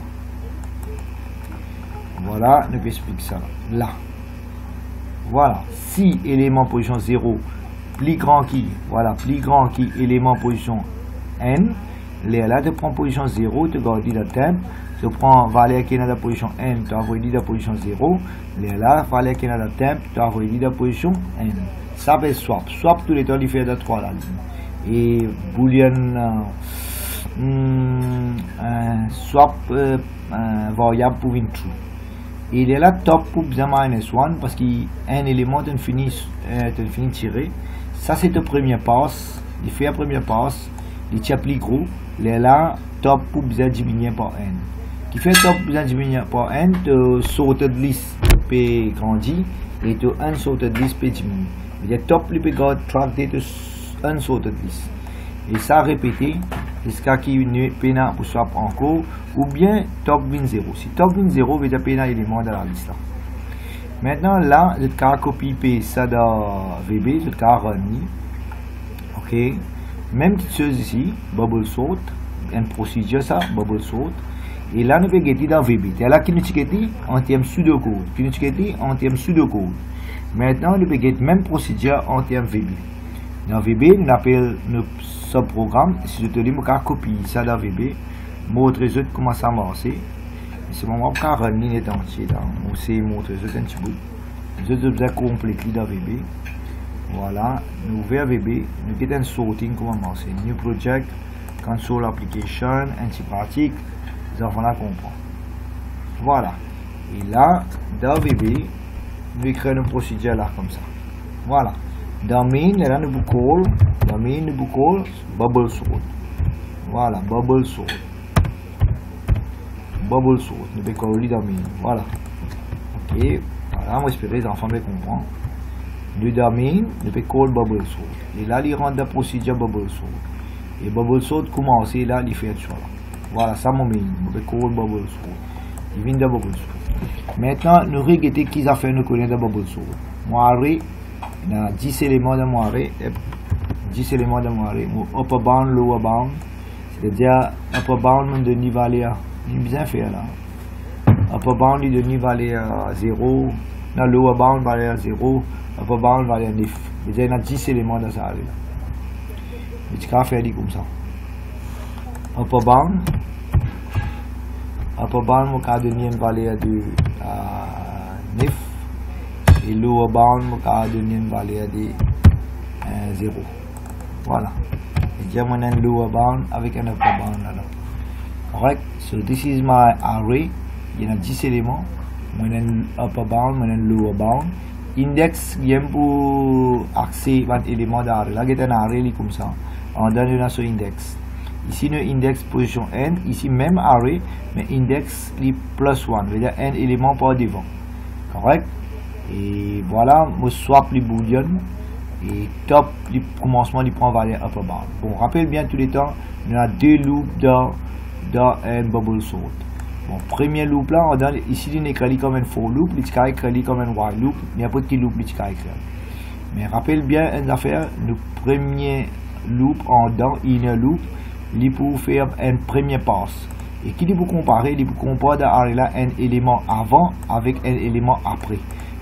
Voilà, je vais expliquer ça là. Voilà. Si élément position 0 plus grand qui, voilà, plus grand qui élément position n, là tu prends position 0, tu gardes dans temp, tu prends valeur qui est dans la position n, tu envoies dans la position 0, là, valeur qui est dans la temp, tu envoies dans la position n. Ça fait swap. Swap tous les temps, il fait de 3 la ligne. Et boolean swap variable pour une true. Et il est là top pour bien -1 parce qu'il y a un élément de fini tirer. Ça c'est le premier passe. Il fait la première passe. Il tire plus gros. Il est là top pour bien diminuer par n. Qui fait top pour bien diminuer par n, tu sorted list peut grandir et tu unsorted list peut diminuer. Il y a top le garde track de unsorted list. Et ça répété jusqu'à qu'il y ait pena pour swap encore ou bien top win 0. Si top win 0, il y a pena élément dans la liste là. Maintenant là, je vais copier ça dans VB, je vais run. Ok. Même petite chose ici, bubble sort, une procédure ça, bubble sort. Et là nous vais getter dans VB. Et là qui nous getter en termes pseudocode, qui nous getter en termes pseudocode. Maintenant, nous pouvons get même procédure en termes VB. Dans VB, nous appelons nos sub-programmes. Si je te dis, je vais copier ça dans VB. Je vais montrer comment ça marche. C'est mon moment pour run net entier. Je vais montrer un petit bout. Je vais compléter dans VB. Voilà, nous ouvrons VB. Nous avons un sorting comment marcher. New project, console application, anti-pratique. Les enfants là comprennent. Voilà. Et là, dans VB, nous créons une procédure là comme ça. Voilà. Dans main, là, nous call. Dans main, nous call bubble sort. Voilà, bubble sort. Bubble sort. Nous pouvons coller dans main. Voilà. Ok. Voilà, moi j'espère que les enfants me comprennent. Nous dans main, nous pouvons call bubble sort. Et là, il rentre dans la procédure bubble sort. Et bubble sort commence là, il fait ça. Voilà, ça mon main. Nous pouvons call bubble sort. Il vient de bubble sort. Maintenant, nous regardons qui a fait nous connaître de bubble sort. Moi, il y a 10 éléments de mon arrêt. 10 éléments de mon arrêt. Upper bound, lower bound. C'est-à-dire, upper bound de niveau à il bien fait là. Upper bound de niveau à 0. Lower bound va aller à 0. Upper bound va aller à 9. C'est-à-dire, il y a 10 éléments dans ça arrêt là. Mais tu peux faire comme ça. Upper bound. Upper bound, mon cas de valeur de 9 et lower bound, mon cas de valeur de 0. Voilà. Et j'ai mon lower bound avec un upper bound là. Correct? So this is my array. Il y a 10 éléments. Mon upper bound, mon lower bound. Index, il y a pour accéder à l'élément d'array. Là, il y a un array comme ça. On donne un index. Ici, nous index position n. Ici, même array, mais index plus 1. C'est-à-dire n éléments par devant. Correct? Et voilà, je swap les boolean. Et top, le commencement, il prend valeur upper bound. Bon, rappelle bien tous les temps, il y a deux loops dans un bubble sort. Bon, premier loop là, on donne, ici, il est écrit comme un for loop, il est écrit comme un while loop, il n'y a pas de loop, il est écrit. Mais rappelle bien une affaire, le premier loop en dans inner loop, il peut faire un premier pass. Et qui peut comparer, il peut comparer là un élément avant avec un élément après.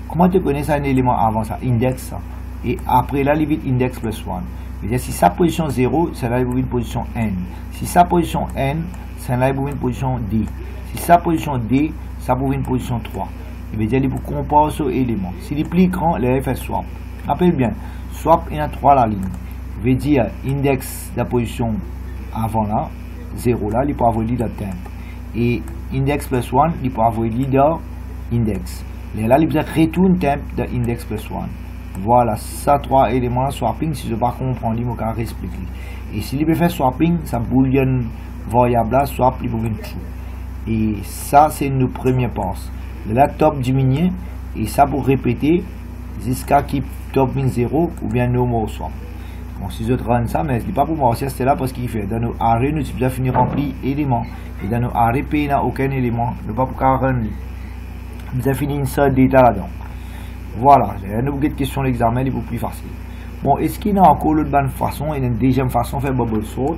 Comment tu connais ça, un élément avant ça? Index ça. Et après là, il va index plus 1. C'est-à-dire si sa position 0, c'est là il va une position n. Si sa position n, c'est là il va une position d. Si sa position d, ça va une position 3. Il veut dire il peut comparer ce élément. S'il est plus grand, il va faire swap. Rappelle bien, swap il y a 3 la ligne. Il veut dire index de la position avant là, 0 là, il peut avoir l'idée de temp. Et index plus 1, il peut avoir l'idée d'index. Là, il peut retourner temp de index plus 1. Voilà, ça 3 éléments swapping, si je ne pas comprendre, il va expliquer. Et si il peut faire swapping, ça boolean variable là, swap, il peut faire true. Et ça, c'est notre premier pass. Là, top diminue, et ça pour répéter, jusqu'à qui top min 0 ou bien no more swap. Bon, si je run ça, mais ce n'est pas pour moi, c'est là parce qu'il fait. Dans nos arrêts, nous avons fini rempli éléments. Et dans nos arrêts, il n'y a aucun élément. Nous ne pas pour run. Nous avons fini une seule data là-dedans. Voilà, nous avons une question de l'examen, il est plus facile. Bon, est-ce qu'il y a encore l'autre bonne façon? Il y a une deuxième façon de faire bubble sort.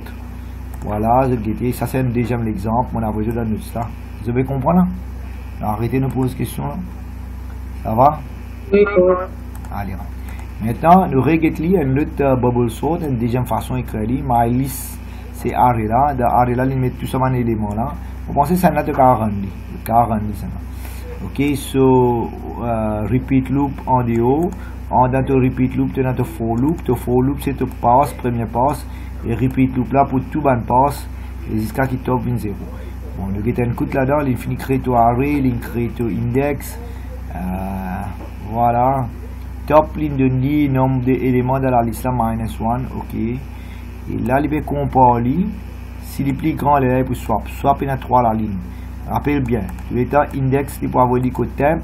Voilà, je guette. Ça, c'est un deuxième exemple. On a besoin d'un autre ça. Vous avez compris là? Arrêtez de nous poser question là. Ça va? Oui, allez, maintenant, nous regardons une autre bubble sort, une deuxième façon d'écrire. My list, c'est array là. Dans array là, il met tout ça un élément là. Vous pensez que c'est notre 40. 40, c'est ça. Ok, so repeat loop en déo. En dans ton repeat loop, tu as notre for loop. Ton for loop, c'est ton pass, premier pass. Et repeat loop là pour tout bon pass. Et jusqu'à qui top 0. Bon, nous avons un coup là-dedans. Il finit créer ton array, il crée ton index. Voilà. Top ligne de nid, nombre d'éléments dans la liste là, -1. Ok. Et là, il va comparer. S'il est plus grand, il est pour swap. Swap, il y a 3 la ligne. Rappelle bien, tout le temps, index, il peut avoir le code temp,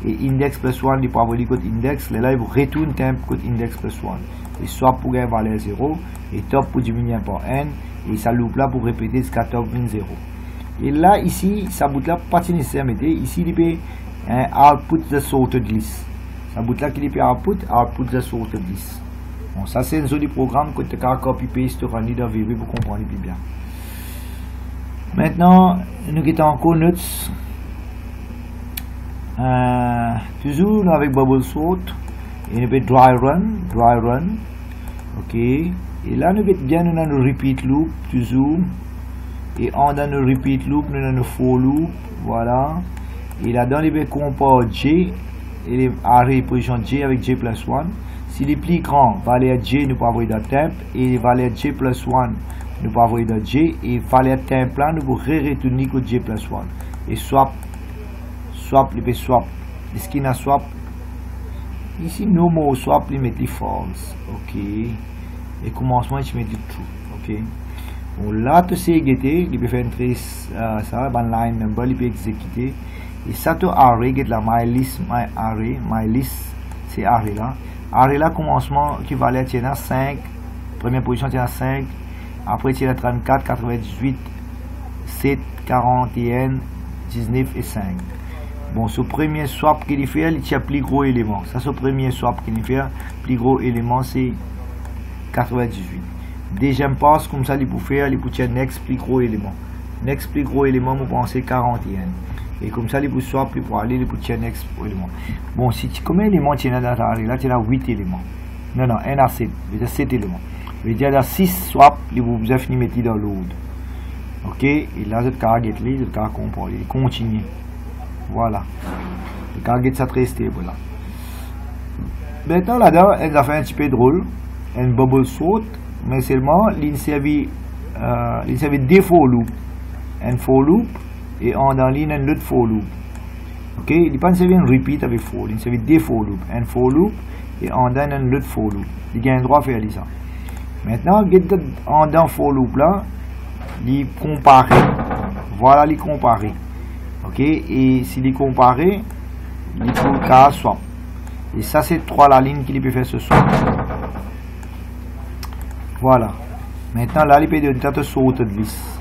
et index plus 1, il peut avoir le code index. Là, il retourne temp, code index plus 1. Et swap pour gagner valeur 0, et top pour diminuer par n, et ça loupe là pour répéter jusqu'à top 0. Et là, ici, ça bout là, pas nécessaire, mettez, ici, il peut output the sorted list. Ça bout là qu'il peut output the sorted list. Bon, ça, c'est un joli programme que tu as copy-paste dans VB pour comprendre plus bien. Maintenant, nous quittons encore notes. Toujours avec bubble sort. et nous mettons dry run, ok, et là nous mettons bien dans le repeat loop, toujours, et en dans le repeat loop, nous avons le for loop, voilà, et là dans les compare J, et les arrêts position J avec J plus 1, si les plus grands, valeur J, nous pouvons avoir de temp, et les valeurs J plus 1, nous pouvons avoir de J, et valeur temp là, nous pouvons retourner que J plus 1, et swap, les swap, les skin à swap, ici no more swap, les mettre les false, ok, et commencement, je mets les true, ok. Bon, là, tu sais, il peut faire entrer ça, ban line number, il peut exécuter. Et ça, tu array, get la my list, c'est array là. Array là, commencement, qui va aller, tiens, 5, première position, tiens, 5, après, tiens, 34, 98, 7, 41, 19 et 5. Bon, ce premier swap qu'il fait, il tient plus gros élément. Ça, ce premier swap qu'il fait, plus gros élément, c'est 98. Deuxième passe, comme ça, il peut faire, il peut tirer next plus gros élément. Next plus gros élément, vous pensez 41. Et comme ça, il peut swap, il peut aller, il peut tirer next élément. Bon, si tu combien d'éléments tu as dans ta array, là, tu as 8 éléments. Non, non, 1 à 7. Il y a 7 éléments. Il y a 6 swap, il vous avez fini de mettre dans l'autre. Ok, et là, vous avez get les, vous avez comparé, continue. Voilà. Le target ça très stable là. Maintenant là-dedans, elle a fait un petit peu drôle. Un bubble sort, mais seulement il servait deux for loop. Un for loop et en dans ligne un autre for loop. Ok, il n'est pas servi un repeat avec for, il servait deux for loop. Un for loop et en dans un autre for loop. Il a un droit à faire ça. Maintenant, en dans for loop là, il compare. Voilà, il compare. Ok, et s'il est comparé, il faut qu'à swap. Et ça, c'est la lignes qu'il peut faire ce swap. Voilà. Maintenant, là, il peut donner un saut de vis.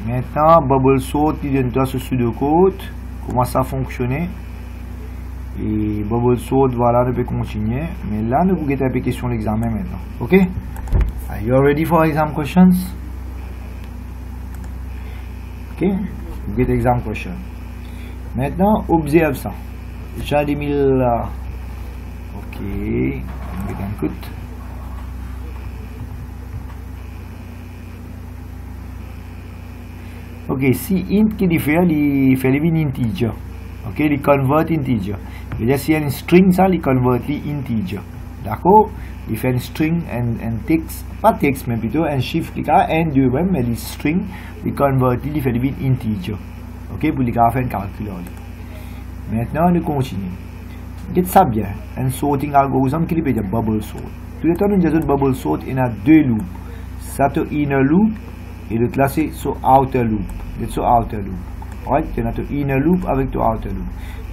Maintenant, bubble sort, il donne un pseudo-code. Comment ça fonctionne? Et bubble sort, voilà, on peut continuer. Mais là, nous pouvons faire une question l'examen maintenant. Ok? Are you ready for exam questions? Ok? Get exam question. Maintenant, observe ça. J'ai mis là. Ok. On va écoute. Ok, si int qui fait une integer. Ok, il convert integer. Et là, si il y a une string, ça, il convert integer. D'accord? Il fait une string, un texte, pas texte, mais plutôt un chiffre qui a un, deux, même, mais les string, il convert, il fait une integer. Ok, pour les faire un calcul. Maintenant, on continue. Dites ça bien. Un sorting algorithm qui peut dire bubble sort. Tout le temps, nous disons bubble sort, il y a deux loops. Ça, c'est inner loop, et l'autre là, c'est outer loop. C'est outer loop. Right? Il y a inner loop avec le outer loop.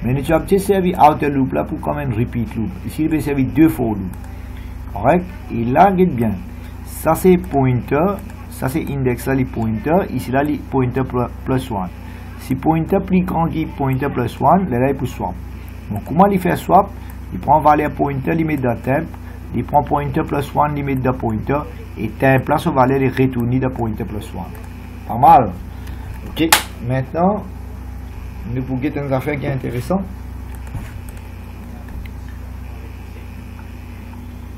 Mais nous avons servi outer loop là pour comme un repeat loop. Ici, il peut servir deux for loop. Right? Et là, regardez bien. Ça, c'est pointer. Ça, c'est index là, les pointer. Ici, là, les pointer plus 1. Si pointer plus grand que pointer plus 1, là, il peut swap. Donc, comment il fait swap? Il prend valeur pointer, il met dans temp. Il prend pointer plus 1, il met dans pointer. Et temp là, son valeur est retournée dans pointer plus 1. Pas mal. Ok. Maintenant, nous pouvons get une affaire qui est intéressante.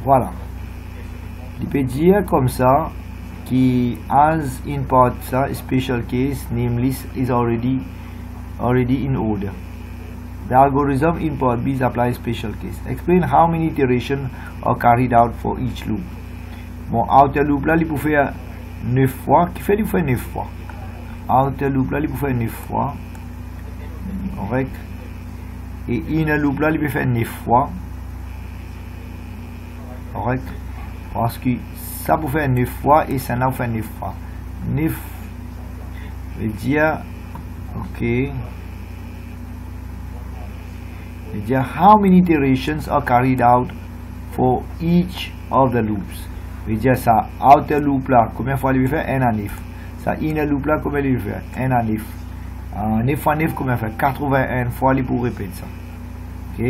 Voilà. Il peut dire comme ça qui as import ça special case name list is already in order. The algorithm import B apply special case. Explain how many iterations are carried out for each loop. Bon, outer loop là, il peut faire 9 fois. Qui fait il fait 9 fois. Outer loop là, il peut faire 9 fois. Correct. Et inner loop là, il peut faire 9 fois. Correct. Parce que ça peut faire 9 fois et ça n'a fait 9 fois. 9 veut dire, ok. Veut dire how many iterations are carried out for each of the loops. Veut dire ça, outer loop là, combien de fois il fait? 1 à 9. Ça, inner loop là, combien il fait? 1 à 9. 9 fois 9, combien il fait? 81 fois il peut répéter ça. Ok.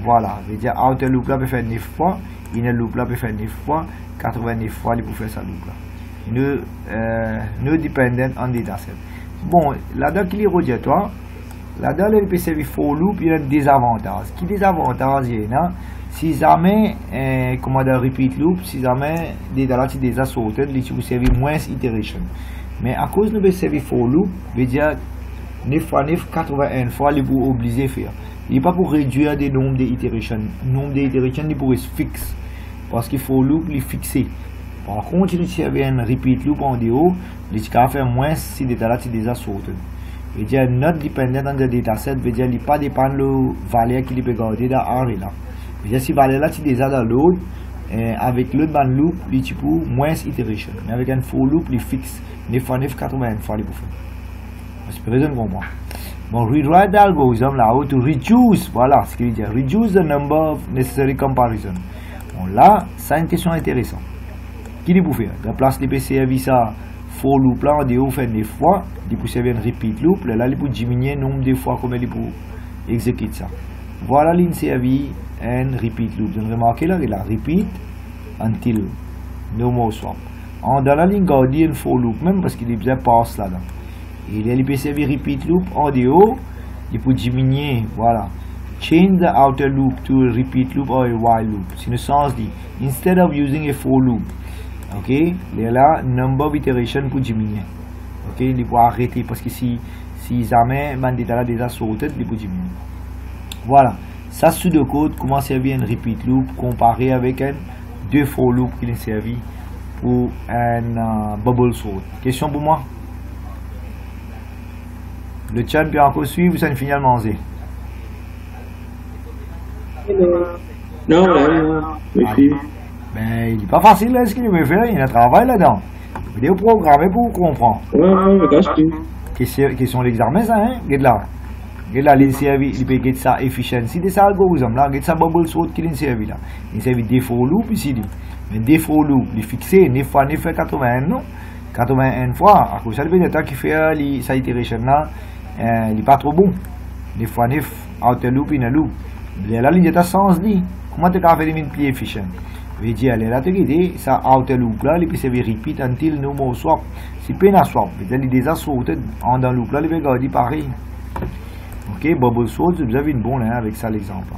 Voilà. Veut dire outer loop là peut faire 9 fois. Inner loop là peut faire 9 fois. 89 fois il peut faire ça loop là. No dependent on dataset. Bon, là-dedans qu'il est redirtoire, là-dedans, il peut servir for loop, il y a un désavantage. Qui désavantage, il y a, si jamais, comment dire, repeat loop, si jamais, des sorted, il peut servir moins iteration. Mais à cause de nous servir for loop, veut dire, 9 fois 9, 81 fois, il est obligé de faire. Il n'est pas pour réduire le nombre d'itérations. Le nombre d'itérations, il pourrait se fixer. Parce qu'il faut loop, il est fixé. Par contre, si il y a un repeat loop en déo, il va faire moins si le data est déjà sorti. Veut dire, not dependent on the dataset, veut dire, il ne pas dépendre de la valeur qu'il peut garder dans l'array là. Veut dire, si la valeur là est déjà dans l'autre, avec l'autre band loop, il peut moins itération. Mais avec un for loop, il fixe 9 fois 9, 80 fois, il peut faire. J'espère que vous comprenez. Bon, rewrite the algorithm là, to reduce, voilà ce qu'il dit, reduce the number of necessary comparison. Bon, là, c'est une question intéressante. Qui dit pour faire? De place, il peut servir ça, for loop là, on dit, on fait 9 fois, il peut servir un repeat loop, là, il peut diminuer le nombre de fois comme il peut exécuter ça. Voilà, il servi un repeat loop. Vous remarquez là, il a repeat until no more swap. En dans la ligne, on dit un for loop même parce qu'il est bien passe là-dedans. Il peut servir repeat loop en déo, il peut diminuer, voilà. Change the outer loop to a repeat loop or a while loop. C'est le sens dit, instead of using a for loop, ok, là, number of iteration pour diminuer. Ok, il peut arrêter parce que si jamais man data déjà sorti, il peut diminuer. Voilà, ça sous de code, comment servir un repeat loop comparé avec un deux for loop qui est servi pour un bubble sort. Question pour moi? Le chat peut encore suivre ou ça ne finit à manger? Non, merci. Ben, il n'est pas facile là, ce qu'il veut faire, il y a un travail là-dedans. Il faut programmer pour comprendre. Ouais, gâche-tu. Question de l'examen, ça, hein? Regarde là. Regarde là, il servi, il peut get ça efficiency de ça algorithme là, get ça bubble sort qu'il est servi là. Il servi des for loop ici. Mais des for loop, il est fixé 9 fois 9 fait 81, non? 81 fois, à cause de ça, le temps qui fait sa iteration là, il n'est pas trop bon. 9 fois 9, outer loop, in a loop. Là, il y a un sens dit. Comment tu as fait des plus efficient? Je veux dire, là, tu as ça outer loop là, il peut servir repeat until no more swap. C'est peine à swap. Il est déjà sorti en dans loop là, il peut garder pareil. Ok, bubble sort, vous avez une bonne hein, avec ça l'exemple.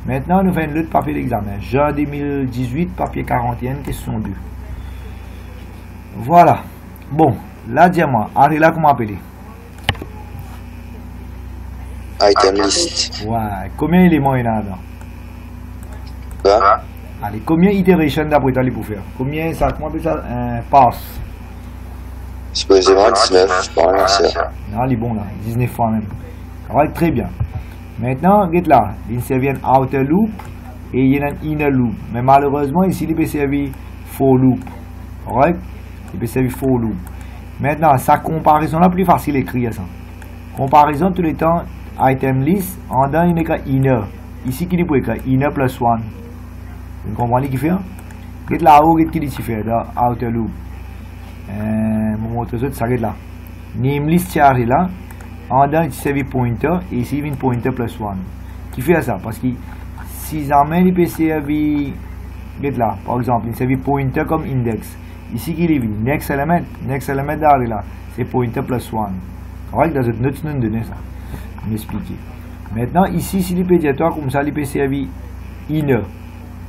Maintenant, nous faisons l'autre papier d'examen. Juin 2018, papier 41, question 2. Voilà. Bon, là, dis-moi, allez là, comment appeler? Item list. Ouais, combien d'éléments il y en a là? Quoi? Allez, combien d'itérations d'après toi pour faire? Combien ça, comment on appelle ça? Passe. Supposément 19 par lanceur. Non, il est bon là, 19 fois même. Ça va être très bien. Maintenant, regarde là, il servi un outer loop et il y a un inner loop. Mais malheureusement, ici, il peut servir for loop. Correct? Il peut servir for loop. Maintenant, sa comparaison là, plus facile à écrire ça. Comparaison tous les temps, item list, en dedans, il n'y a qu'un inner. Ici, il peut écrire inner plus 1. Vous comprenez ce qu'il fait? Regarde là-haut, regarde ce qu'il fait dans outer loop. Je vais vous montrer ça, ça regarde là. Name list charge là. En dedans, il servi pointer et ici, il y a pointer plus 1. Qui fait ça? Parce que si jamais il peut servir, regarde là, par exemple, il servi pointer comme index. Ici, il est next element d'arrêt là, c'est pointer plus 1. Correct? Dans cette note, nous donner ça. M'expliquer. Maintenant, ici, si il peut dire comme ça, il peut servir inner.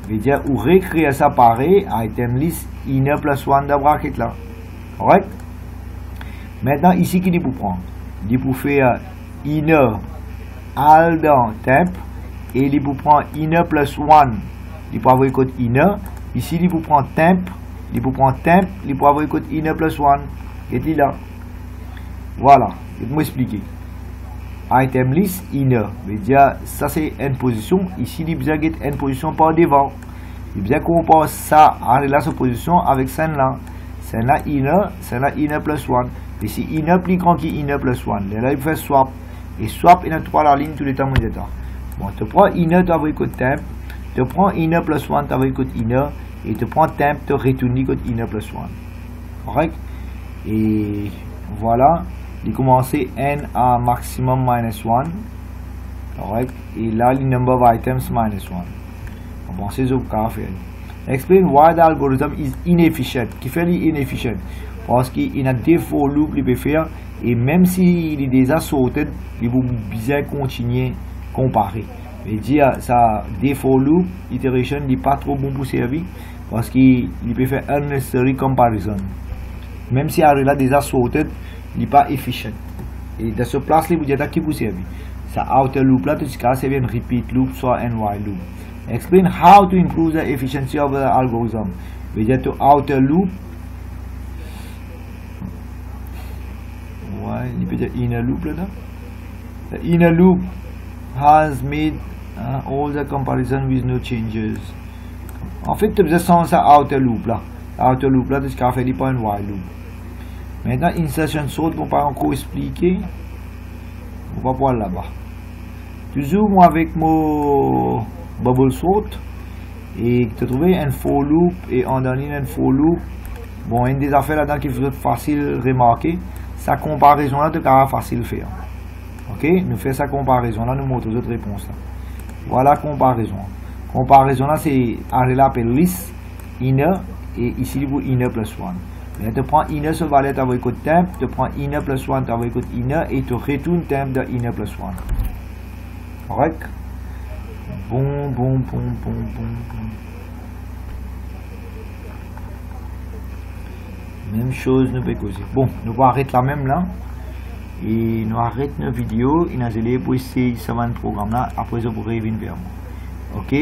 veut dire ou réécrire ça pareil, item list inner plus 1 de bracket là. Correct? Maintenant, ici, qui dit pour prendre? Il dit pour faire inner all dans temp et il dit pour prendre inner plus 1. Il peut avoir le code inner. Ici, il dit pour prendre temp. Il peut prendre temp. Il peut avoir le code inner plus 1. Et il là. Voilà. Je vais vous expliquer. Item list inner. Veut dire, ça c'est une position. Ici, il besoin de une position par devant. Il besoin qu'on passe ça en relation position avec celle-là. Celle-là inner plus 1. Ici, inner plus grand que inner plus 1. Là, il fait swap. Et swap, il y a trois la ligne tous les temps. Bon, tu prends inner, tu as le code temp. Tu prends inner plus 1, tu as le code inner. Et tu prends temp, tu retournes le code inner plus 1. Correct? Et voilà. Il commence n à maximum minus 1. Correct? Et là, le number of items minus 1. On pense au cas faire. Explain why the algorithm is inefficient. Qui fait l'inefficient? parce qu'il y a des for loop il peut faire et même s'il est déjà sorted il va bien continuer comparer. Et dire ça des for loop iteration n'est pas trop bon pour servir parce qu'il peut faire unnecessary comparison. Même si elle est déjà sorted, il n'est pas efficient. Et dans ce place là vous dites qui vous servir. Ça outer loop là tout ce cas c'est bien repeat loop soit and while loop. Explain how to improve the efficiency of the algorithm. We get to outer loop. Why? You put the inner loop là. The inner loop has made all the comparison with no changes. En fait, tu as besoin de ça outer loop là. Outer loop là, tu as fait des points while loop. Maintenant, insertion sort, on va pas encore expliquer. On va voir là-bas. Toujours moi avec mon bubble sort et tu trouves un for loop et en dernier un for loop. Bon, une des affaires là-dedans qui est facile de remarquer, sa comparaison là, tu es facile de faire. Ok, nous faisons sa comparaison là, nous montrons d'autres réponses là. Voilà comparaison. Comparaison là, c'est elle appelle list inner et ici vous inner plus 1. Tu prends inner sur valeur avec le temp, tu prends inner plus 1 avec le inner et tu retournes temp de inner plus 1. Correct? Bon. Même chose nous peut causer. Bon, nous va arrêter là même là. Et nous arrêtons nos vidéos. Et nous allons pour essayer ce programme là. Après, vous pourrez venir vers moi. Ok?